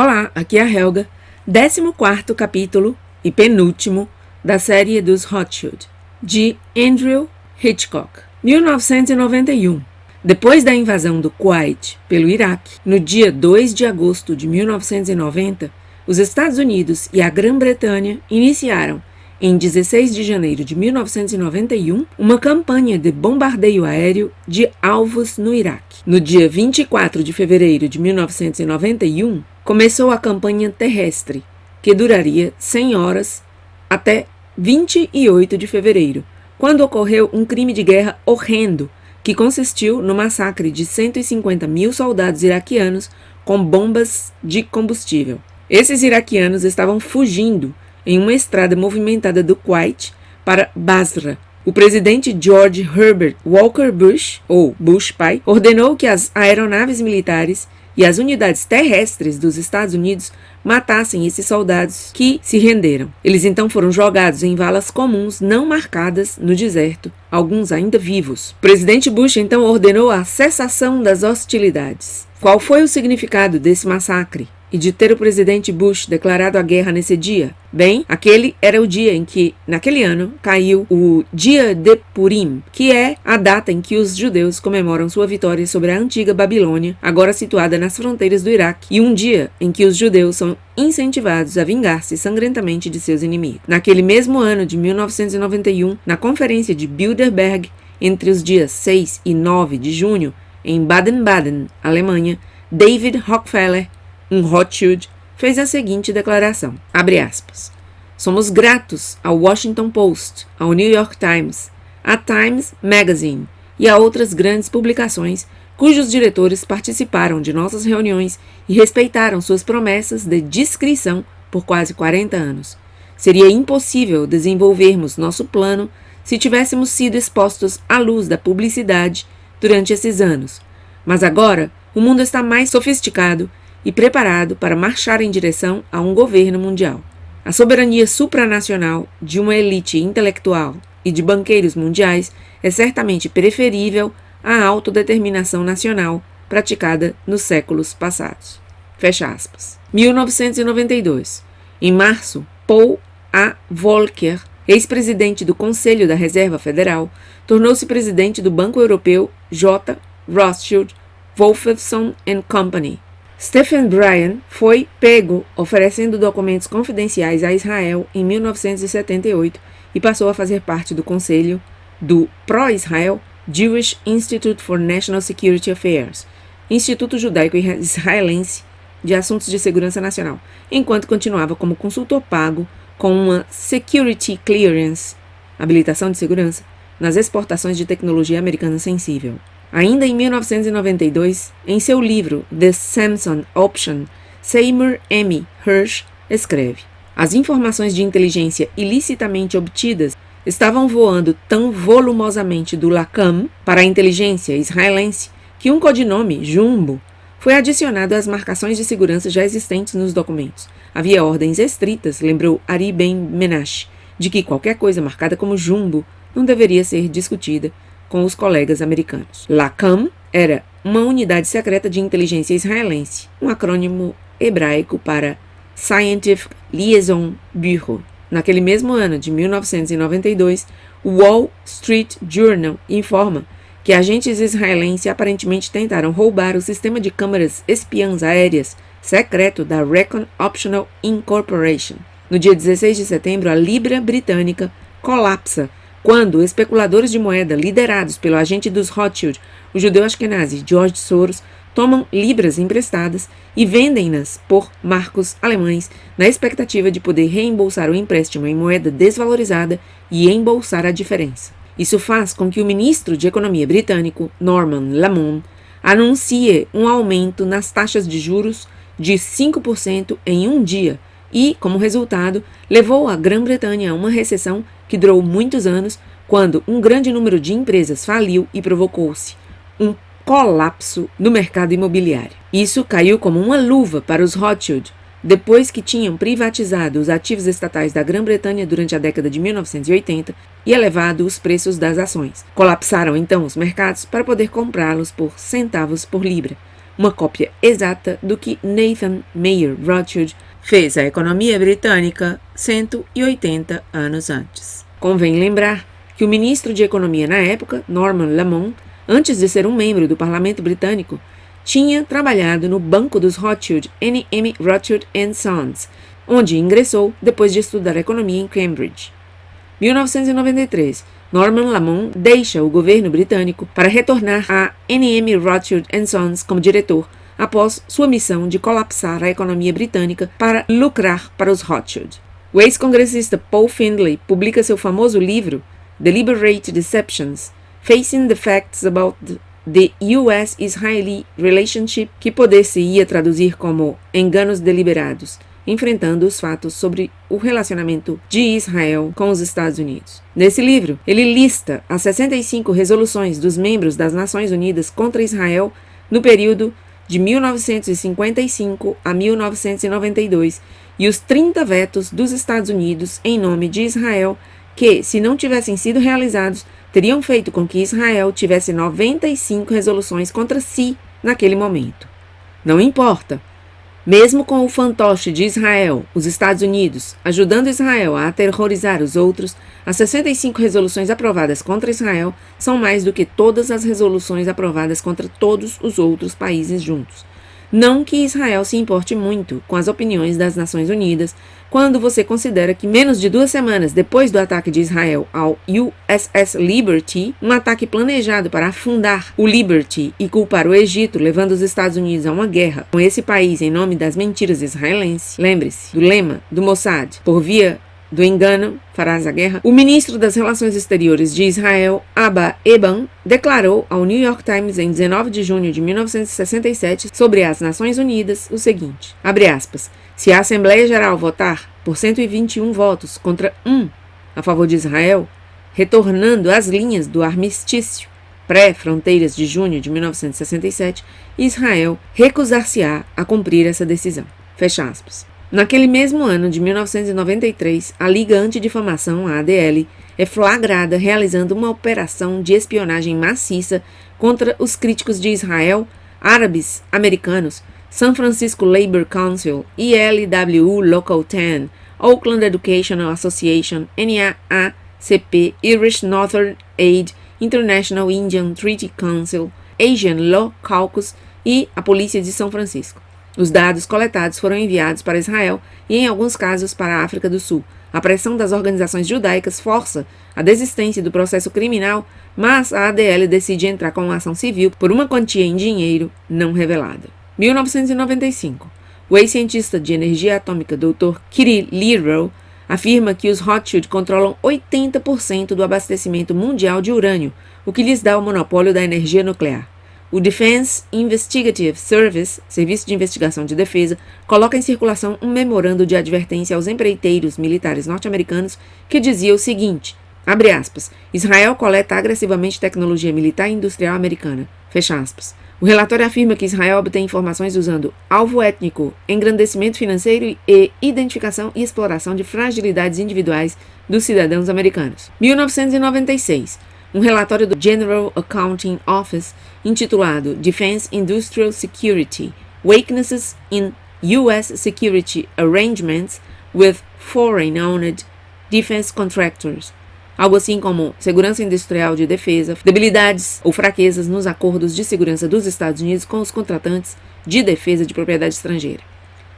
Olá, aqui é a Helga, 14º capítulo e penúltimo da série dos Rothschild, de Andrew Hitchcock. 1991. Depois da invasão do Kuwait pelo Iraque, no dia 2 de agosto de 1990, os Estados Unidos e a Grã-Bretanha iniciaram, em 16 de janeiro de 1991, uma campanha de bombardeio aéreo de alvos no Iraque. No dia 24 de fevereiro de 1991, começou a campanha terrestre, que duraria 100 horas até 28 de fevereiro, quando ocorreu um crime de guerra horrendo, que consistiu no massacre de 150 mil soldados iraquianos com bombas de combustível. Esses iraquianos estavam fugindo em uma estrada movimentada do Kuwait para Basra. O presidente George Herbert Walker Bush, ou Bush pai, ordenou que as aeronaves militares e as unidades terrestres dos Estados Unidos matassem esses soldados que se renderam. Eles então foram jogados em valas comuns não marcadas no deserto, alguns ainda vivos. O presidente Bush então ordenou a cessação das hostilidades. Qual foi o significado desse massacre e de ter o presidente Bush declarado a guerra nesse dia? Bem, aquele era o dia em que, naquele ano, caiu o Dia de Purim, que é a data em que os judeus comemoram sua vitória sobre a antiga Babilônia, agora situada nas fronteiras do Iraque, e um dia em que os judeus são incentivados a vingar-se sangrentamente de seus inimigos. Naquele mesmo ano de 1991, na conferência de Bilderberg, entre os dias 6 e 9 de junho, em Baden-Baden, Alemanha, David Rockefeller, um Rothschild, fez a seguinte declaração, abre aspas, somos gratos ao Washington Post, ao New York Times, à Times Magazine e a outras grandes publicações cujos diretores participaram de nossas reuniões e respeitaram suas promessas de discrição por quase 40 anos. Seria impossível desenvolvermos nosso plano se tivéssemos sido expostos à luz da publicidade durante esses anos. Mas agora, o mundo está mais sofisticado e preparado para marchar em direção a um governo mundial. A soberania supranacional de uma elite intelectual e de banqueiros mundiais é certamente preferível à autodeterminação nacional praticada nos séculos passados. Fecha aspas. 1992. Em março, Paul A. Volcker, ex-presidente do Conselho da Reserva Federal, tornou-se presidente do Banco Europeu J. Rothschild, Wolfson & Company. Stephen Bryan foi pego oferecendo documentos confidenciais a Israel em 1978 e passou a fazer parte do conselho do pró-Israel Jewish Institute for National Security Affairs, Instituto Judaico-Israelense de Assuntos de Segurança Nacional, enquanto continuava como consultor pago com uma Security Clearance, habilitação de segurança, nas exportações de tecnologia americana sensível. Ainda em 1992, em seu livro The Samson Option, Seymour M. Hersh escreve: as informações de inteligência ilicitamente obtidas estavam voando tão volumosamente do LACAM para a inteligência israelense que um codinome, Jumbo, foi adicionado às marcações de segurança já existentes nos documentos. Havia ordens estritas, lembrou Ari Ben Menashe, de que qualquer coisa marcada como Jumbo não deveria ser discutida com os colegas americanos. LACAM era uma unidade secreta de inteligência israelense, um acrônimo hebraico para Scientific Liaison Bureau. Naquele mesmo ano de 1992, o Wall Street Journal informa que agentes israelenses aparentemente tentaram roubar o sistema de câmeras espiãs aéreas secreto da Recon Optional Incorporation. No dia 16 de setembro, a Libra britânica colapsa quando especuladores de moeda liderados pelo agente dos Rothschild, o judeu Ashkenazi George Soros, tomam libras emprestadas e vendem-nas por marcos alemães na expectativa de poder reembolsar o empréstimo em moeda desvalorizada e embolsar a diferença. Isso faz com que o ministro de Economia britânico, Norman Lamont, anuncie um aumento nas taxas de juros de 5% em um dia e, como resultado, levou a Grã-Bretanha a uma recessão que durou muitos anos, quando um grande número de empresas faliu e provocou-se um colapso no mercado imobiliário. Isso caiu como uma luva para os Rothschild, depois que tinham privatizado os ativos estatais da Grã-Bretanha durante a década de 1980 e elevado os preços das ações. Colapsaram então os mercados para poder comprá-los por centavos por libra. uma cópia exata do que Nathan Mayer Rothschild fez à economia britânica 180 anos antes. Convém lembrar que o ministro de Economia na época, Norman Lamont, antes de ser um membro do parlamento britânico, tinha trabalhado no Banco dos Rothschild, N.M. Rothschild & Sons, onde ingressou depois de estudar economia em Cambridge. 1993, Norman Lamont deixa o governo britânico para retornar a N.M. Rothschild & Sons como diretor, após sua missão de colapsar a economia britânica para lucrar para os Rothschild. O ex-congressista Paul Findlay publica seu famoso livro Deliberate Deceptions, Facing the Facts About the U.S.-Israeli Relationship, que poder-se-ia traduzir como Enganos Deliberados, enfrentando os fatos sobre o relacionamento de Israel com os Estados Unidos. Nesse livro, ele lista as 65 resoluções dos membros das Nações Unidas contra Israel no período de 1955 a 1992 e os 30 vetos dos Estados Unidos em nome de Israel que, se não tivessem sido realizados, teriam feito com que Israel tivesse 95 resoluções contra si naquele momento. Não importa. Mesmo com o fantoche de Israel, os Estados Unidos, ajudando Israel a aterrorizar os outros, as 65 resoluções aprovadas contra Israel são mais do que todas as resoluções aprovadas contra todos os outros países juntos. Não que Israel se importe muito com as opiniões das Nações Unidas, quando você considera que menos de 2 semanas depois do ataque de Israel ao USS Liberty, um ataque planejado para afundar o Liberty e culpar o Egito, levando os Estados Unidos a uma guerra com esse país em nome das mentiras israelenses, lembre-se do lema do Mossad, por via do engano farás a guerra, o ministro das Relações Exteriores de Israel, Abba Eban, declarou ao New York Times em 19 de junho de 1967 sobre as Nações Unidas o seguinte, abre aspas, se a Assembleia Geral votar por 121 votos contra 1 a favor de Israel, retornando às linhas do armistício pré-fronteiras de junho de 1967, Israel recusar-se-á a cumprir essa decisão. Fecha aspas. Naquele mesmo ano de 1993, a Liga Antidifamação, a ADL, é flagrada realizando uma operação de espionagem maciça contra os críticos de Israel, árabes americanos, San Francisco Labor Council, ILWU Local 10, Oakland Educational Association, NAACP, Irish Northern Aid, International Indian Treaty Council, Asian Law Caucus e a Polícia de São Francisco. Os dados coletados foram enviados para Israel e, em alguns casos, para a África do Sul. A pressão das organizações judaicas força a desistência do processo criminal, mas a ADL decide entrar com uma ação civil por uma quantia em dinheiro não revelada. 1995. O ex-cientista de energia atômica Dr. Kitty Leroy afirma que os Rothschild controlam 80% do abastecimento mundial de urânio, o que lhes dá o monopólio da energia nuclear. O Defense Investigative Service, Serviço de Investigação de Defesa, coloca em circulação um memorando de advertência aos empreiteiros militares norte-americanos que dizia o seguinte, abre aspas, Israel coleta agressivamente tecnologia militar e industrial americana, fecha aspas. O relatório afirma que Israel obtém informações usando alvo étnico, engrandecimento financeiro e identificação e exploração de fragilidades individuais dos cidadãos americanos. 1996. Um relatório do General Accounting Office intitulado Defense Industrial Security, Weaknesses in U.S. Security Arrangements with Foreign-Owned Defense Contractors, algo assim como segurança industrial de defesa, debilidades ou fraquezas nos acordos de segurança dos Estados Unidos com os contratantes de defesa de propriedade estrangeira.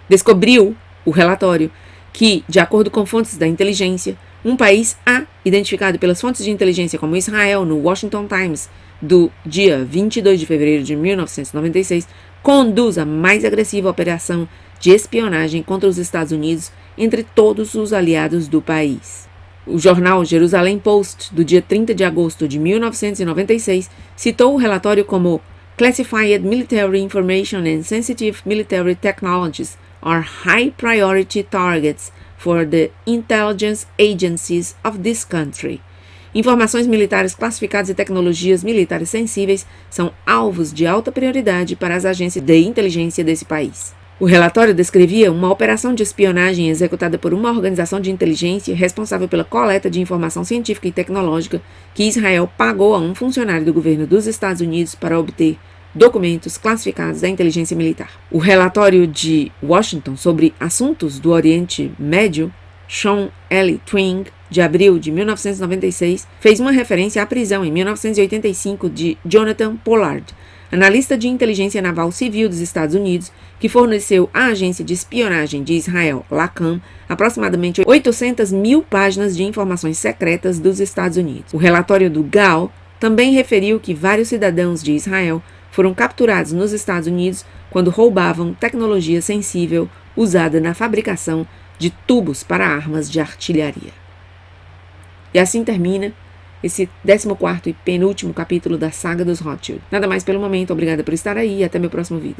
Descobriu o relatório que, de acordo com fontes da inteligência, um país A, identificado pelas fontes de inteligência como Israel no Washington Times do dia 22 de fevereiro de 1996, conduz a mais agressiva operação de espionagem contra os Estados Unidos entre todos os aliados do país. O jornal Jerusalem Post, do dia 30 de agosto de 1996, citou o relatório como Classified Military Information and Sensitive Military Technologies are high priority targets for the intelligence agencies of this country. Informações militares classificadas e tecnologias militares sensíveis são alvos de alta prioridade para as agências de inteligência desse país. O relatório descrevia uma operação de espionagem executada por uma organização de inteligência responsável pela coleta de informação científica e tecnológica que Israel pagou a um funcionário do governo dos Estados Unidos para obter documentos classificados da inteligência militar. O relatório de Washington sobre assuntos do Oriente Médio, Sean L. Twing, de abril de 1996, fez uma referência à prisão em 1985 de Jonathan Pollard, analista de inteligência naval civil dos Estados Unidos, que forneceu à agência de espionagem de Israel, LACAM, aproximadamente 800 mil páginas de informações secretas dos Estados Unidos. O relatório do GAO também referiu que vários cidadãos de Israel foram capturados nos Estados Unidos quando roubavam tecnologia sensível usada na fabricação de tubos para armas de artilharia. E assim termina esse 14º e penúltimo capítulo da saga dos Rothschild. Nada mais pelo momento, obrigada por estar aí e até meu próximo vídeo.